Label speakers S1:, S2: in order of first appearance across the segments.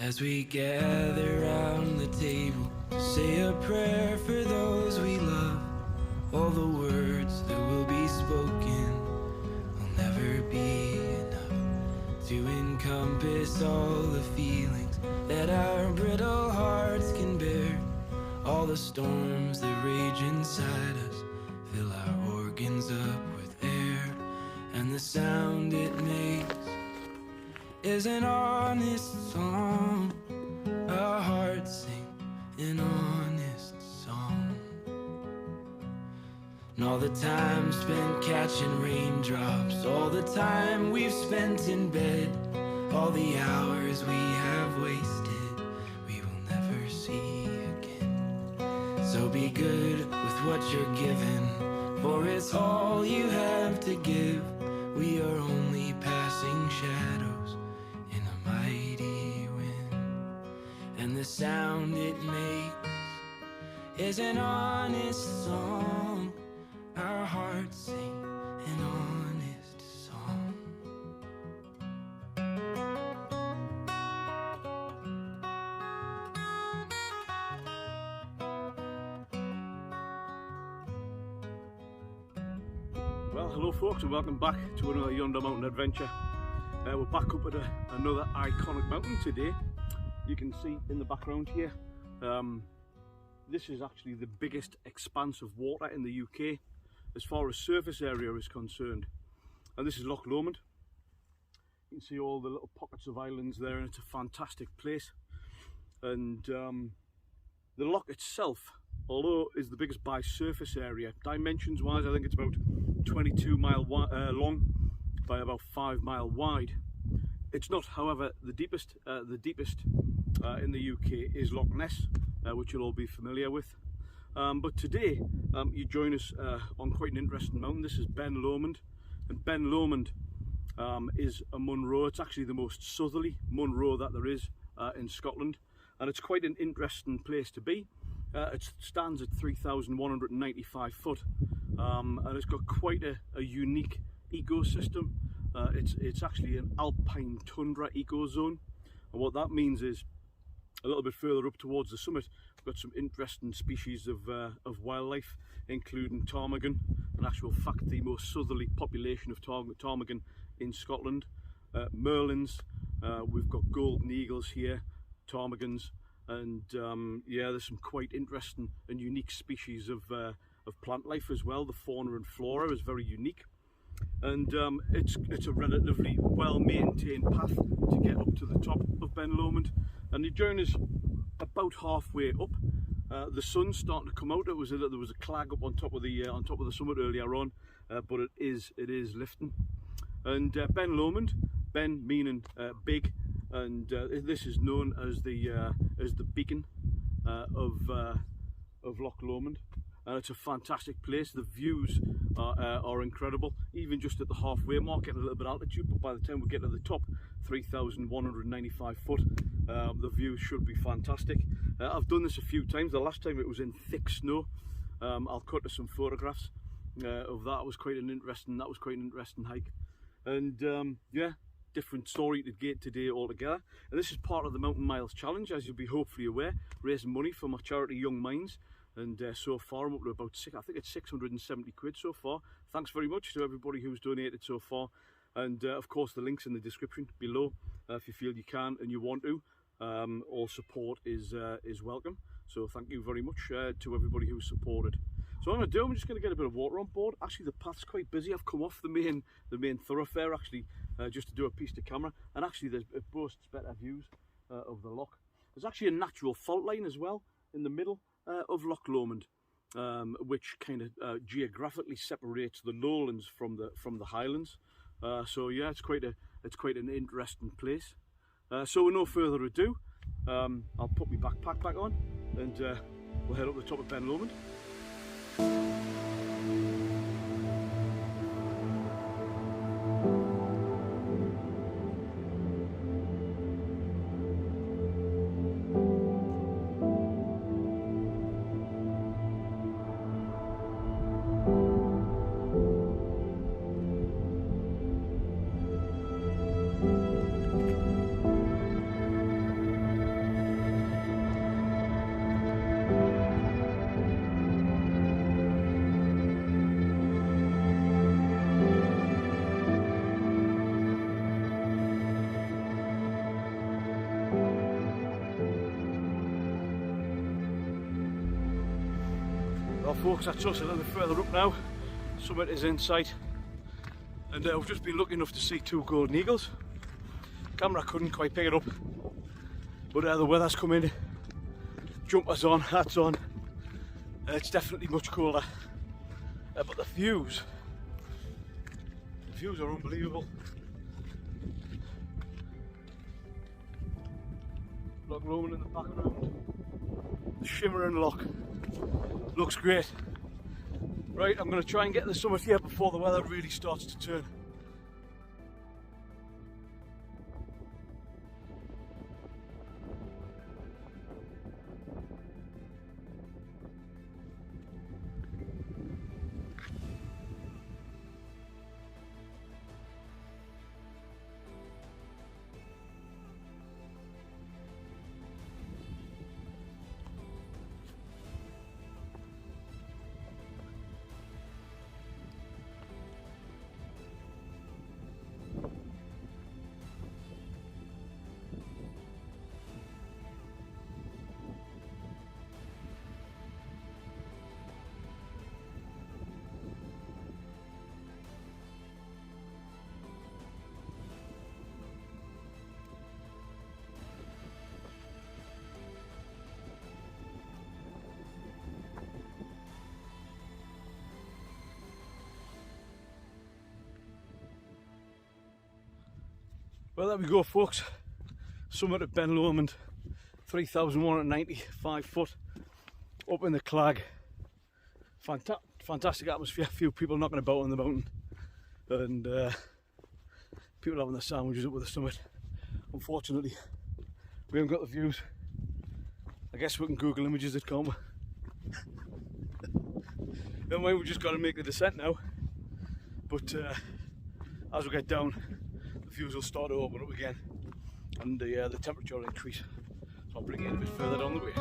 S1: As we gather round the table to say a prayer for those we love, all the words that will be spoken will never be enough to encompass all the feelings that our brittle hearts can bear. All the storms that rage inside us fill our organs up with air, and the sound it makes is an honest song. Our hearts sing an honest song. And all the time spent catching raindrops, all the time we've spent in bed, all the hours we have wasted, we will never see again. So be good with what you're given, for it's all you have to give. We are only passing shadows in a mighty wind, and the sound it makes is an honest song. Our hearts sing an honest song.
S2: Well, hello folks, and welcome back to another Yonder Mountain adventure. We're back up at another iconic mountain today. You can see in the background here, this is actually the biggest expanse of water in the UK as far as surface area is concerned. And this is Loch Lomond. You can see all the little pockets of islands there, and it's a fantastic place. And the loch itself, although is the biggest by surface area, dimensions wise I think it's about 22 mile long by about 5 mile wide. It's not, however, the deepest. The deepest in the UK is Loch Ness, which you'll all be familiar with. But today you join us on quite an interesting mountain. This is Ben Lomond, and Ben Lomond is a Munro. It's actually the most southerly Munro that there is in Scotland, and it's quite an interesting place to be. It stands at 3,195 foot, and it's got quite a unique ecosystem. It's actually an alpine tundra ecozone, and what that means is a little bit further up towards the summit we've got some interesting species of wildlife, including ptarmigan, in actual fact the most southerly population of ptarmigan in Scotland, merlins, we've got golden eagles here, ptarmigans, and yeah, there's some quite interesting and unique species of plant life as well. The fauna and flora is very unique, and it's a relatively well maintained path to get up to the top of Ben Lomond. And you join us about halfway up. The sun's starting to come out. There was a clag up on top of the summit earlier on, but it is lifting. And Ben Lomond, Ben meaning big, and this is known as the beacon of Loch Lomond. And it's a fantastic place. The views are incredible, even just at the halfway mark, getting a little bit of altitude, but by the time we get to the top, 3,195 foot, the views should be fantastic. I've done this a few times. The last time it was in thick snow. I'll cut to some photographs of that. It was quite an interesting hike, and yeah, different story to get today altogether. And this is part of the Mountain Miles Challenge, as you'll be hopefully aware, raising money for my charity Young Minds. And so far I'm up to about I think it's 670 quid so far. Thanks very much to everybody who's donated so far, and of course the links in the description below if you feel you can and you want to. All support is welcome, so thank you very much to everybody who's supported. So what I'm just going to get a bit of water on board. Actually the path's quite busy. I've come off the main thoroughfare actually, just to do a piece to camera, and actually it boasts better views of the loch. There's actually a natural fault line as well in the middle of Loch Lomond, which kind of geographically separates the lowlands from the highlands. So yeah, it's quite an interesting place. So with no further ado, I'll put my backpack back on, and we'll head up the top of Ben Lomond. Well folks, that's us a little bit further up now. Summit is in sight, and we've just been lucky enough to see 2 golden eagles. Camera couldn't quite pick it up, but the weather's come in, jumpers on, hats on. It's definitely much colder, but the views are unbelievable. Loch Lomond in the background, the shimmering loch, looks great. Right, I'm going to try and get to the summit here before the weather really starts to turn. Well, there we go folks, summit of Ben Lomond, 3,195 foot, up in the Clag. Fantastic atmosphere, a few people knocking about on the mountain, and people having their sandwiches up at the summit. Unfortunately, we haven't got the views. I guess we can Google images it, can't we? Never mind, we've just got to make the descent now, but as we get down, the views will start to open up again, and the temperature will increase, so I'll bring it in a bit further down the way.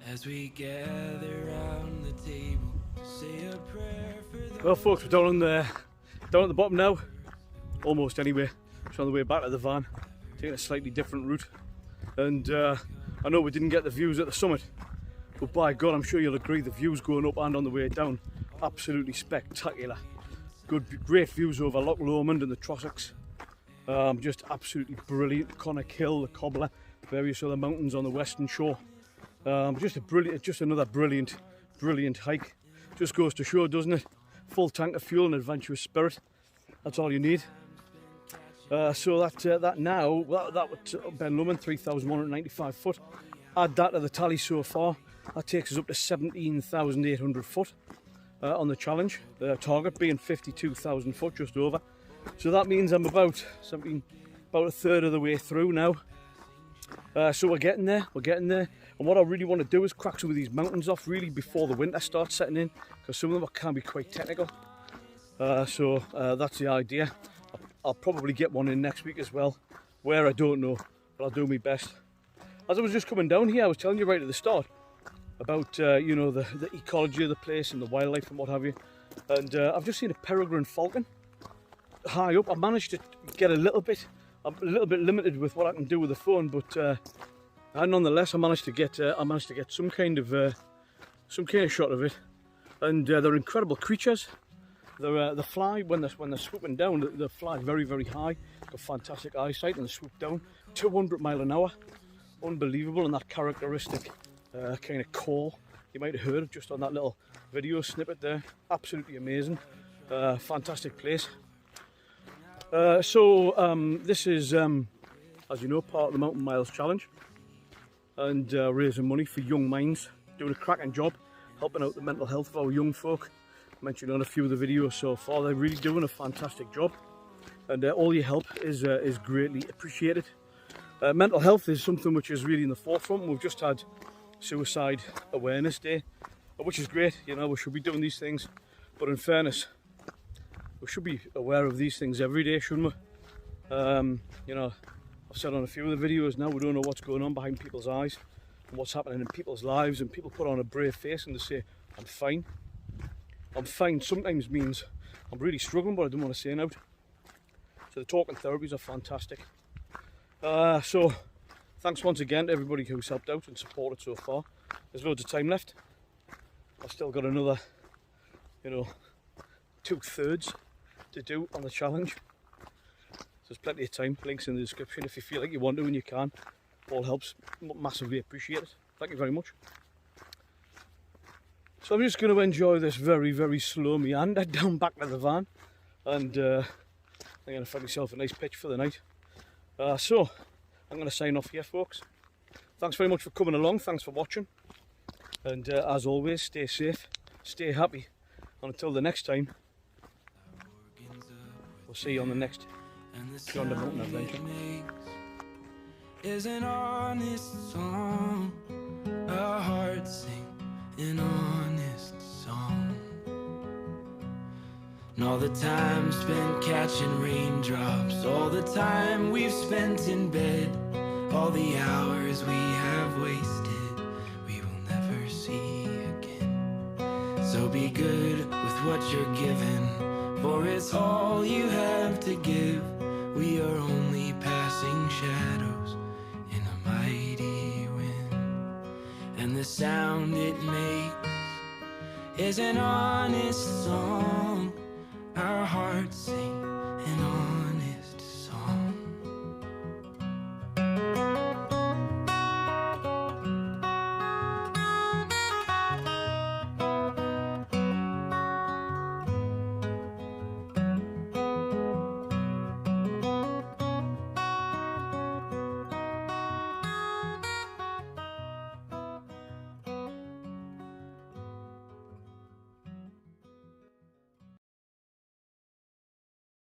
S1: As we gather round the table, say a prayer for the...
S2: Well folks, we're down at the bottom now, almost anyway. Just on the way back to the van, taking a slightly different route. And I know we didn't get the views at the summit, but by God, I'm sure you'll agree, the views going up and on the way down, absolutely spectacular. Great views over Loch Lomond and the Trossachs. Just absolutely brilliant. Connacht Hill, the Cobbler, various other mountains on the western shore. Just another brilliant hike. Just goes to show, doesn't it? Full tank of fuel and adventurous spirit. That's all you need. So that now, that was Ben Lomond, 3,195 foot. Add that to the tally so far. That takes us up to 17,800 foot on the challenge. The target being 52,000 foot, just over. So that means I'm about a third of the way through now. So we're getting there. And what I really want to do is crack some of these mountains off really before the winter starts setting in, because some of them can be quite technical. So that's the idea. I'll probably get one in next week as well. Where, I don't know, but I'll do my best. As I was just coming down here, I was telling you right at the start about you know, the ecology of the place and the wildlife and what have you. And I've just seen a Peregrine Falcon high up. I managed to get a little bit. I'm a little bit limited with what I can do with the phone, but nonetheless, I managed to get some kind of shot of it. And they're incredible creatures. They fly when they're swooping down. They fly very, very high. Got fantastic eyesight, and they swoop down 200 miles an hour. Unbelievable, and that characteristic kind of call. You might have heard it just on that little video snippet there. Absolutely amazing. Fantastic place. So this is, as you know, part of the Mountain Miles Challenge, and raising money for young minds, doing a cracking job, helping out the mental health of our young folk. Mentioned on a few of the videos so far, they're really doing a fantastic job, and all your help is greatly appreciated. Mental health is something which is really in the forefront. We've just had Suicide Awareness Day, which is great. You know, we should be doing these things, but in fairness, we should be aware of these things every day, shouldn't we? You know, I've said on a few of the videos now, we don't know what's going on behind people's eyes and what's happening in people's lives, and people put on a brave face and they say, I'm fine. I'm fine sometimes means I'm really struggling, but I don't want to say it out. So the talking therapies are fantastic. So thanks once again to everybody who's helped out and supported so far. There's loads of time left. I've still got another, you know, 2/3 to do on the challenge. So there's plenty of time. Links in the description if you feel like you want to and you can. All helps. Massively appreciate it. Thank you very much. So I'm just going to enjoy this very, very slow meander down back to the van, and I'm going to find myself a nice pitch for the night. So I'm going to sign off here, folks. Thanks very much for coming along. Thanks for watching. And as always, stay safe, stay happy. And until the next time, we'll see you on the next Beyond the Mountain adventure.
S1: Is an honest song, our hearts sing an honest song. And all the time spent catching raindrops, all the time we've spent in bed, all the hours we have wasted, we will never see again. So be good with what you're given, for it's all you have to give. We are only passing shadows in a mighty wind, and the sound it makes is an honest song. Our hearts sing